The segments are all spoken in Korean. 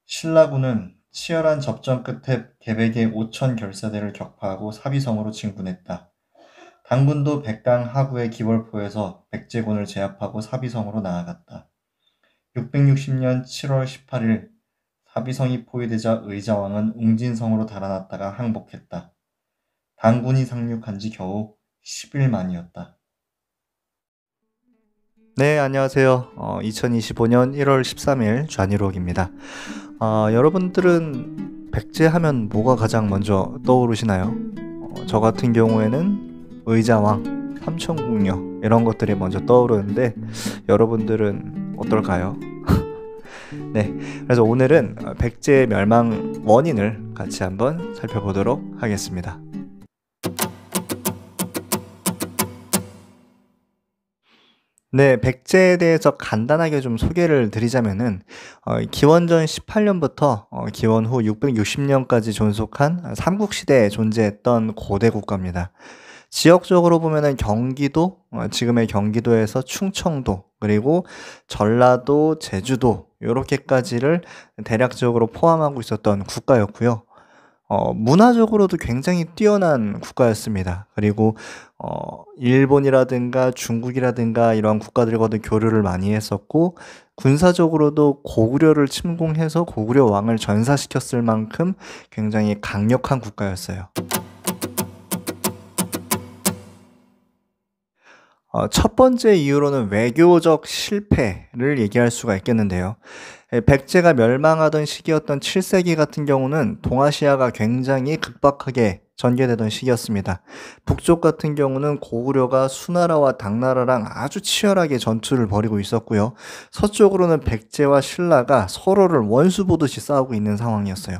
신라군은 치열한 접전 끝에 개백의 5천 결사대를 격파하고 사비성으로 진군했다. 당군도 백강 하구의 기벌포에서 백제군을 제압하고 사비성으로 나아갔다. 660년 7월 18일 사비성이 포위되자 의자왕은 웅진성으로 달아났다가 항복했다. 당군이 상륙한 지 겨우 10일 만이었다. 네, 안녕하세요. 2025년 1월 13일 좌니록입니다. 여러분들은 백제 하면 뭐가 가장 먼저 떠오르시나요? 저 같은 경우에는 의자왕, 삼천궁녀 이런 것들이 먼저 떠오르는데 여러분들은 어떨까요? 네, 그래서 오늘은 백제의 멸망 원인을 같이 한번 살펴보도록 하겠습니다. 네, 백제에 대해서 간단하게 좀 소개를 드리자면은 기원전 18년부터 기원 후 660년까지 존속한 삼국시대에 존재했던 고대 국가입니다. 지역적으로 보면은 경기도, 지금의 경기도에서 충청도, 그리고 전라도, 제주도 요렇게까지를 대략적으로 포함하고 있었던 국가였고요. 문화적으로도 굉장히 뛰어난 국가였습니다. 그리고 일본이라든가 중국이라든가 이런 국가들과도 교류를 많이 했었고, 군사적으로도 고구려를 침공해서 고구려 왕을 전사시켰을 만큼 굉장히 강력한 국가였어요. 첫 번째 이유로는 외교적 실패를 얘기할 수가 있겠는데요. 백제가 멸망하던 시기였던 7세기 같은 경우는 동아시아가 굉장히 급박하게 전개되던 시기였습니다. 북쪽 같은 경우는 고구려가 수나라와 당나라랑 아주 치열하게 전투를 벌이고 있었고요. 서쪽으로는 백제와 신라가 서로를 원수 보듯이 싸우고 있는 상황이었어요.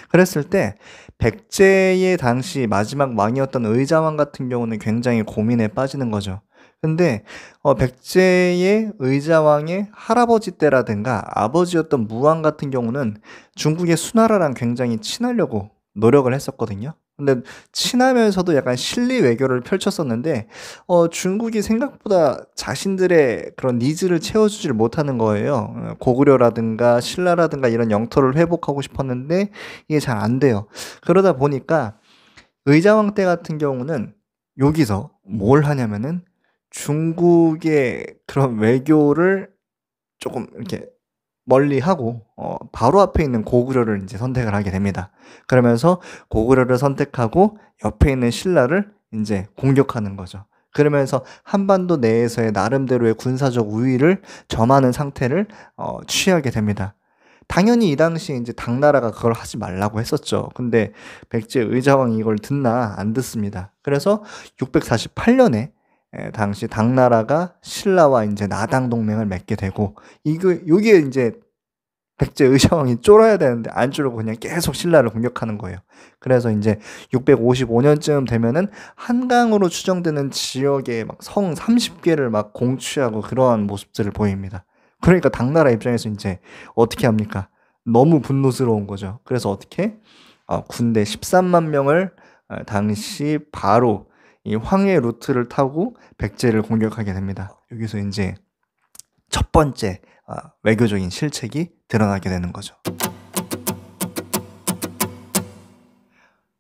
그랬을 때 백제의 당시 마지막 왕이었던 의자왕 같은 경우는 굉장히 고민에 빠지는 거죠. 근데 백제의 의자왕의 할아버지 때라든가 아버지였던 무왕 같은 경우는 중국의 수나라랑 굉장히 친하려고 노력을 했었거든요. 근데 친하면서도 약간 실리 외교를 펼쳤었는데 중국이 생각보다 자신들의 그런 니즈를 채워주지를 못하는 거예요. 고구려라든가 신라라든가 이런 영토를 회복하고 싶었는데 이게 잘 안 돼요. 그러다 보니까 의자왕 때 같은 경우는 여기서 뭘 하냐면은 중국의 그런 외교를 조금 이렇게 멀리하고 바로 앞에 있는 고구려를 이제 선택을 하게 됩니다. 그러면서 고구려를 선택하고 옆에 있는 신라를 이제 공격하는 거죠. 그러면서 한반도 내에서의 나름대로의 군사적 우위를 점하는 상태를 취하게 됩니다. 당연히 이 당시에 이제 당나라가 그걸 하지 말라고 했었죠. 근데 백제 의자왕이 이걸 듣나 안 듣습니다. 그래서 648년에 당시 당나라가 신라와 이제 나당 동맹을 맺게 되고 요게 이제 백제 의자왕이 쫄아야 되는데 안 쫄고 그냥 계속 신라를 공격하는 거예요. 그래서 이제 655년쯤 되면은 한강으로 추정되는 지역에 막 성 30개를 막 공취하고 그러한 모습들을 보입니다. 그러니까 당나라 입장에서 이제 어떻게 합니까? 너무 분노스러운 거죠. 그래서 어떻게? 군대 13만 명을 당시 바로 이 황해 루트를 타고 백제를 공격하게 됩니다. 여기서 이제 첫 번째 외교적인 실책이 드러나게 되는 거죠.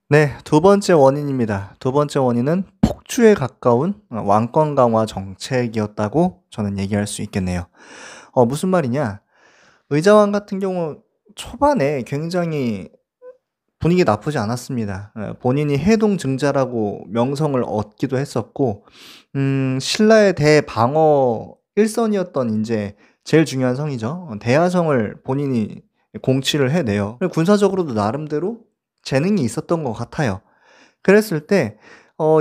네, 두 번째 원인입니다. 두 번째 원인은 폭주에 가까운 왕권 강화 정책이었다고 저는 얘기할 수 있겠네요. 무슨 말이냐? 의자왕 같은 경우 초반에 굉장히 분위기 나쁘지 않았습니다. 본인이 해동증자라고 명성을 얻기도 했었고, 신라의 대방어 일선이었던 인제 제일 중요한 성이죠. 대하성을 본인이 공치를 해내요. 군사적으로도 나름대로 재능이 있었던 것 같아요. 그랬을 때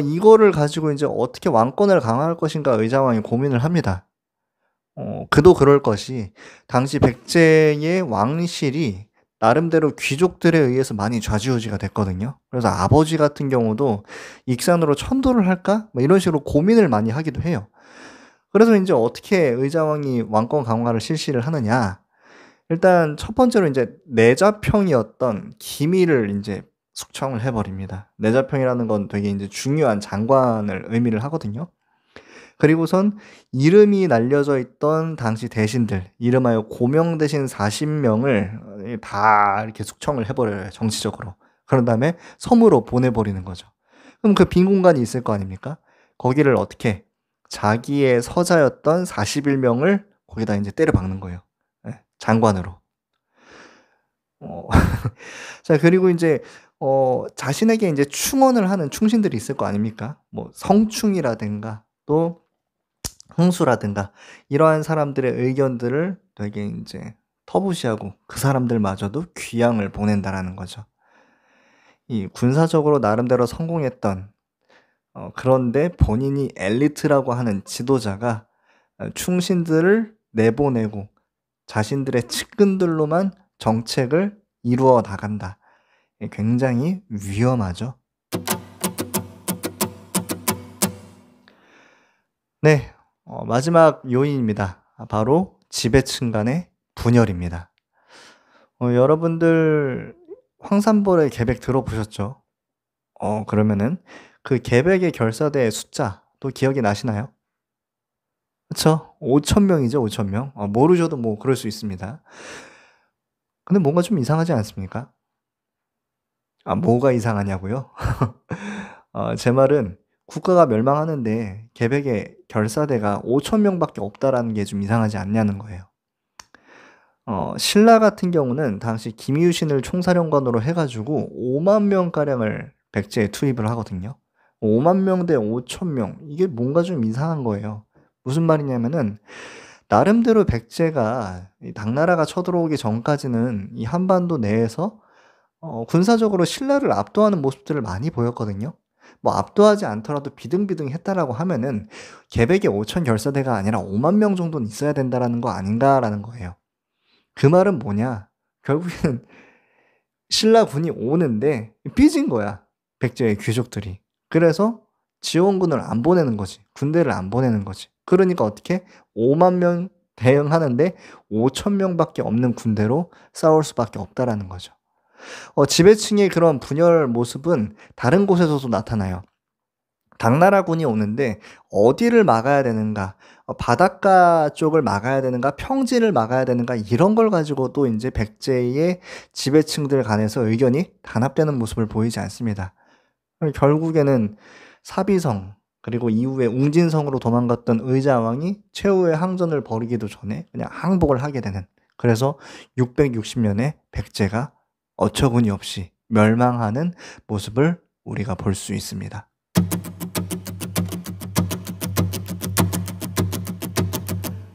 이거를 가지고 인제 어떻게 왕권을 강화할 것인가 의자왕이 고민을 합니다. 그도 그럴 것이 당시 백제의 왕실이 나름대로 귀족들에 의해서 많이 좌지우지가 됐거든요. 그래서 아버지 같은 경우도 '익산으로 천도를 할까?' 뭐 이런 식으로 고민을 많이 하기도 해요. 그래서 인제 어떻게 의자왕이 왕권 강화를 실시를 하느냐. 일단 첫 번째로 인제 내자평이었던 기미를 인제 숙청을 해 버립니다. 내자평이라는 건 되게 인제 중요한 장관을 의미를 하거든요. 그리고선 이름이 날려져 있던 당시 대신들, 이름하여 고명대신 40명을 다 이렇게 숙청을 해버려요, 정치적으로. 그런 다음에 섬으로 보내버리는 거죠. 그럼 그 빈 공간이 있을 거 아닙니까? 거기를 어떻게 자기의 서자였던 41명을 거기다 이제 때려 박는 거예요. 예, 장관으로. 자, 그리고 이제 자신에게 이제 충원을 하는 충신들이 있을 거 아닙니까? 뭐 성충이라든가 또 흥수라든가 이러한 사람들의 의견들을 되게 이제 터부시하고 그 사람들마저도 귀양을 보낸다라는 거죠. 이 군사적으로 나름대로 성공했던 그런데 본인이 엘리트라고 하는 지도자가 충신들을 내보내고 자신들의 측근들로만 정책을 이루어 나간다. 굉장히 위험하죠. 네, 마지막 요인입니다. 바로 지배층 간의 분열입니다. 여러분들 황산벌의 계백 들어보셨죠? 그러면은 그 계백의 결사대 숫자 또 기억이 나시나요? 그쵸? 5,000명이죠, 5,000명. 모르셔도 뭐 그럴 수 있습니다. 근데 뭔가 좀 이상하지 않습니까? 뭐가 이상하냐고요? 제 말은 국가가 멸망하는데 계백의 결사대가 5,000명밖에 없다라는 게 좀 이상하지 않냐는 거예요. 신라 같은 경우는 당시 김유신을 총사령관으로 해가지고 5만 명가량을 백제에 투입을 하거든요. 5만 명 대 5,000명. 이게 뭔가 좀 이상한 거예요. 무슨 말이냐면은 나름대로 백제가 당나라가 쳐들어오기 전까지는 이 한반도 내에서 군사적으로 신라를 압도하는 모습들을 많이 보였거든요. 뭐 압도하지 않더라도 비등비등했다라고 하면은 계백의 5천 결사대가 아니라 5만 명 정도는 있어야 된다라는 거 아닌가라는 거예요. 그 말은 뭐냐? 결국에는 신라군이 오는데 삐진 거야. 백제의 귀족들이. 그래서 지원군을 안 보내는 거지. 군대를 안 보내는 거지. 그러니까 어떻게 5만 명 대응하는데 5천 명밖에 없는 군대로 싸울 수밖에 없다라는 거죠. 지배층의 그런 분열 모습은 다른 곳에서도 나타나요. 당나라군이 오는데 어디를 막아야 되는가, 바닷가 쪽을 막아야 되는가, 평지를 막아야 되는가, 이런 걸 가지고 또 이제 백제의 지배층들 간에서 의견이 단합되는 모습을 보이지 않습니다. 결국에는 사비성, 그리고 이후에 웅진성으로 도망갔던 의자왕이 최후의 항전을 벌이기도 전에 그냥 항복을 하게 되는, 그래서 660년에 백제가 어처구니 없이 멸망하는 모습을 우리가 볼 수 있습니다.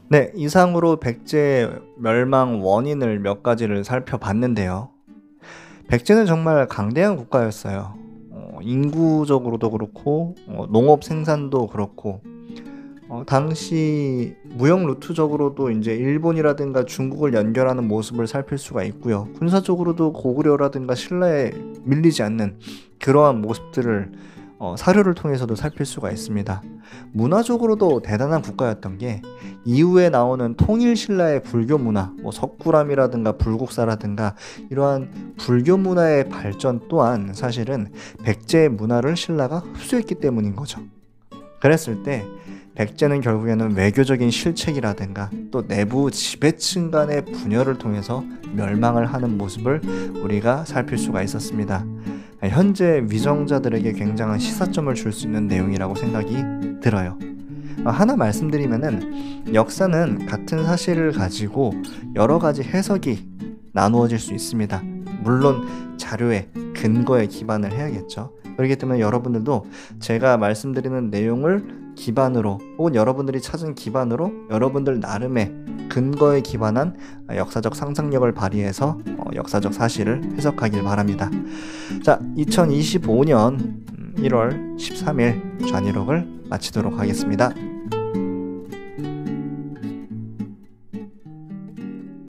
네, 이상으로 백제 멸망 원인을 몇 가지를 살펴봤는데요. 백제는 정말 강대한 국가였어요. 인구적으로도 그렇고 농업 생산도 그렇고 당시 무역 루트적으로도 이제 일본이라든가 중국을 연결하는 모습을 살필 수가 있고요. 군사적으로도 고구려라든가 신라에 밀리지 않는 그러한 모습들을 사료를 통해서도 살필 수가 있습니다. 문화적으로도 대단한 국가였던 게 이후에 나오는 통일신라의 불교 문화, 뭐 석굴암이라든가 불국사라든가 이러한 불교 문화의 발전 또한 사실은 백제의 문화를 신라가 흡수했기 때문인 거죠. 그랬을 때 백제는 결국에는 외교적인 실책이라든가 또 내부 지배층 간의 분열을 통해서 멸망을 하는 모습을 우리가 살필 수가 있었습니다. 현재 위정자들에게 굉장한 시사점을 줄 수 있는 내용이라고 생각이 들어요. 하나 말씀드리면은 역사는 같은 사실을 가지고 여러 가지 해석이 나누어질 수 있습니다. 물론 자료에 근거에 기반을 해야겠죠. 그렇기 때문에 여러분들도 제가 말씀드리는 내용을 기반으로 혹은 여러분들이 찾은 기반으로 여러분들 나름의 근거에 기반한 역사적 상상력을 발휘해서 역사적 사실을 해석하길 바랍니다. 자, 2025년 1월 13일 좌니록을 마치도록 하겠습니다.